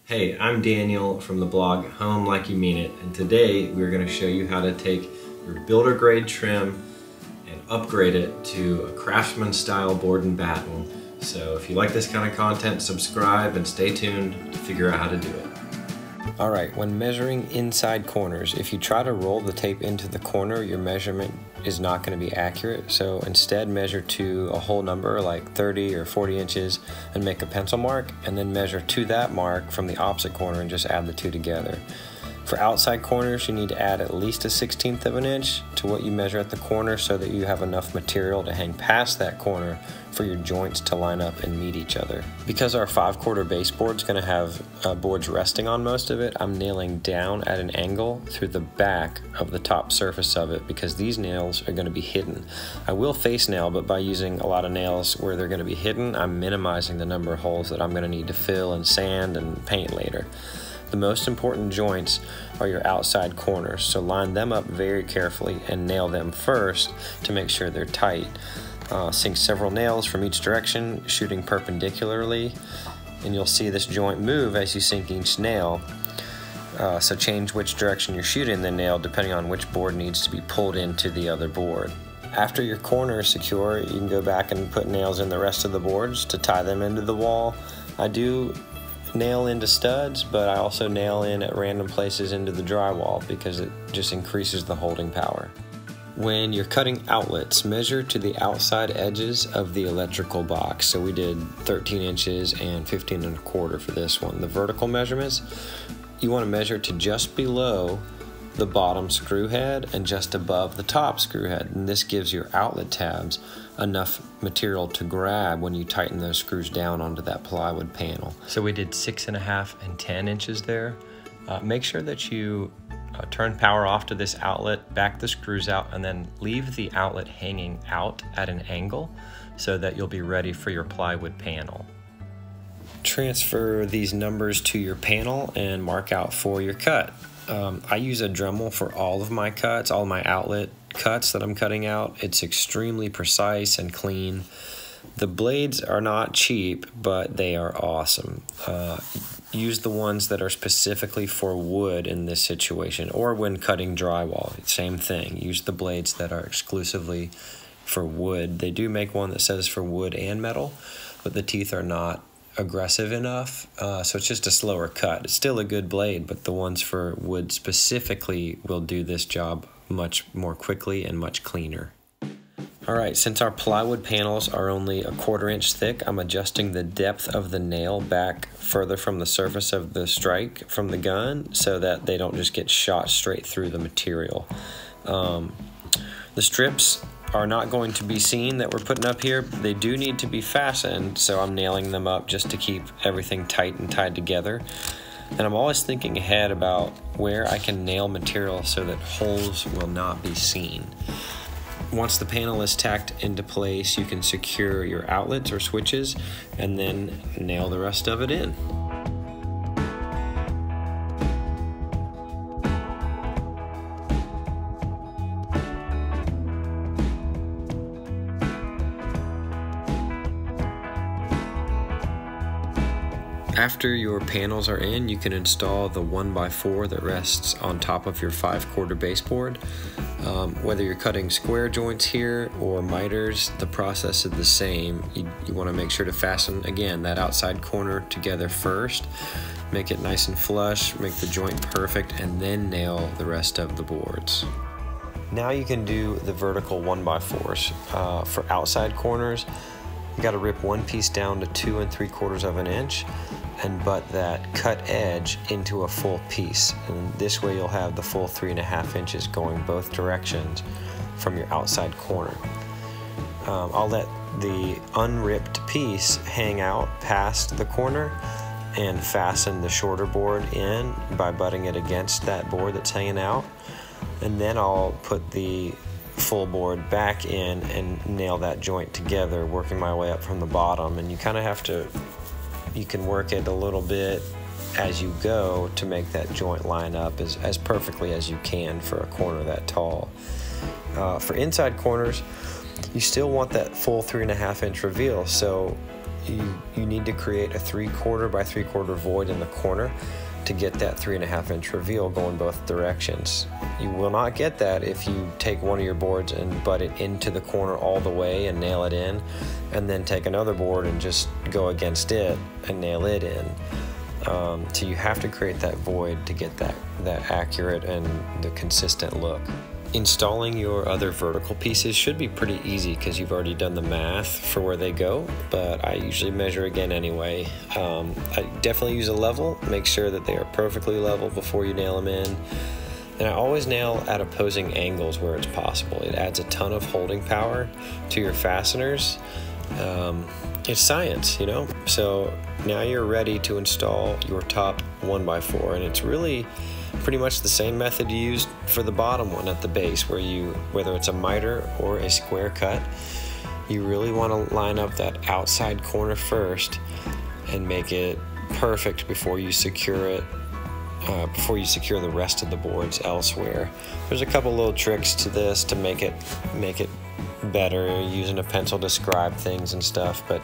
Hey, I'm Daniel from the blog Home Like You Mean It, and today we're going to show you how to take your builder grade trim and upgrade it to a craftsman style board and batten. So if you like this kind of content, subscribe and stay tuned to figure out how to do it. Alright, when measuring inside corners, if you try to roll the tape into the corner, your measurement is not going to be accurate. So instead measure to a whole number like 30 or 40 inches and make a pencil mark, and then measure to that mark from the opposite corner and just add the two together. For outside corners, you need to add at least a 1/16 of an inch to what you measure at the corner so that you have enough material to hang past that corner for your joints to line up and meet each other. Because our 5/4 baseboard is going to have boards resting on most of it, I'm nailing down at an angle through the back of the top surface of it because these nails are going to be hidden. I will face nail, but by using a lot of nails where they're going to be hidden, I'm minimizing the number of holes that I'm going to need to fill and sand and paint later. The most important joints are your outside corners, so line them up very carefully and nail them first to make sure they're tight. Sink several nails from each direction, shooting perpendicularly, and you'll see this joint move as you sink each nail. So change which direction you're shooting the nail depending on which board needs to be pulled into the other board. After your corner is secure, you can go back and put nails in the rest of the boards to tie them into the wall. I do nail into studs, but I also nail in at random places into the drywall because it just increases the holding power. When you're cutting outlets, measure to the outside edges of the electrical box. So we did 13 inches and 15 1/4 for this one. The vertical measurements, you want to measure to just below the bottom screw head and just above the top screw head, and this gives your outlet tabs enough material to grab when you tighten those screws down onto that plywood panel. So we did 6.5 and 10 inches there. Make sure that you turn power off to this outlet, back the screws out, and then leave the outlet hanging out at an angle so that you'll be ready for your plywood panel. Transfer these numbers to your panel and mark out for your cut. I use a Dremel for all of my cuts, all my outlet cuts that I'm cutting out. It's extremely precise and clean. The blades are not cheap, but they are awesome. Use the ones that are specifically for wood in this situation, or when cutting drywall, same thing. Use the blades that are exclusively for wood. They do make one that says for wood and metal, but the teeth are not aggressive enough, so it's just a slower cut. It's still a good blade, but the ones for wood specifically will do this job much more quickly and much cleaner. Alright, since our plywood panels are only 1/4 inch thick, I'm adjusting the depth of the nail back further from the surface of the strike from the gun so that they don't just get shot straight through the material. The strips are not going to be seen that we're putting up here. They do need to be fastened, so I'm nailing them up just to keep everything tight and tied together. And I'm always thinking ahead about where I can nail material so that holes will not be seen. Once the panel is tacked into place, you can secure your outlets or switches and then nail the rest of it in. After your panels are in, you can install the 1x4 that rests on top of your 5/4 baseboard. Whether you're cutting square joints here or miters, the process is the same. You want to make sure to fasten, again, that outside corner together first, make it nice and flush, make the joint perfect, and then nail the rest of the boards. Now you can do the vertical 1x4s. For outside corners, you got to rip one piece down to 2 3/4 of an inch and butt that cut edge into a full piece. And this way you'll have the full 3.5 inches going both directions from your outside corner. I'll let the unripped piece hang out past the corner and fasten the shorter board in by butting it against that board that's hanging out. And then I'll put the full board back in and nail that joint together, working my way up from the bottom. And you kind of have to, you can work it a little bit as you go to make that joint line up as perfectly as you can for a corner that tall. For inside corners, you still want that full 3.5 inch reveal, so you need to create a 3/4 by 3/4 void in the corner to get that 3.5 inch reveal going both directions. You will not get that if you take one of your boards and butt it into the corner all the way and nail it in, and then take another board and just go against it and nail it in. So you have to create that void to get that accurate and the consistent look. Installing your other vertical pieces should be pretty easy because you've already done the math for where they go, but I usually measure again anyway. I definitely use a level, make sure that they are perfectly level before you nail them in. And I always nail at opposing angles where it's possible. It adds a ton of holding power to your fasteners. It's science, you know? So now you're ready to install your top 1x4, and it's really pretty much the same method you used for the bottom one at the base, where whether it's a miter or a square cut, you really want to line up that outside corner first and make it perfect before you secure it, before you secure the rest of the boards elsewhere. There's a couple little tricks to this to make it better, using a pencil to scribe things and stuff, but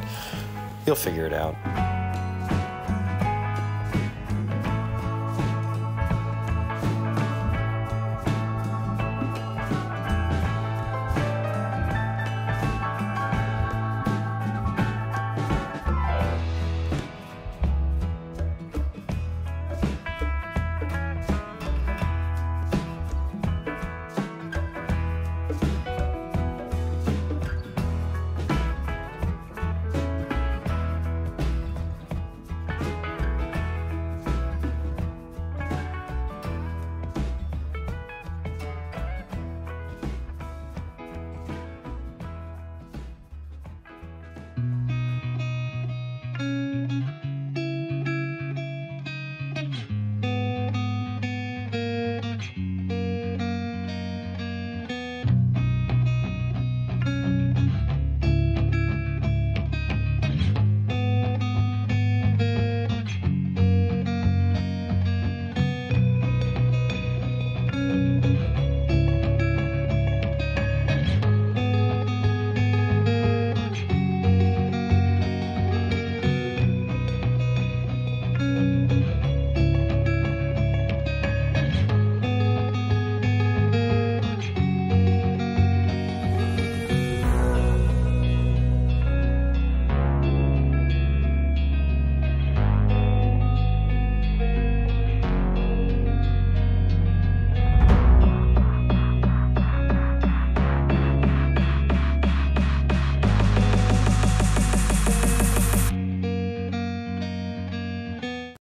you'll figure it out.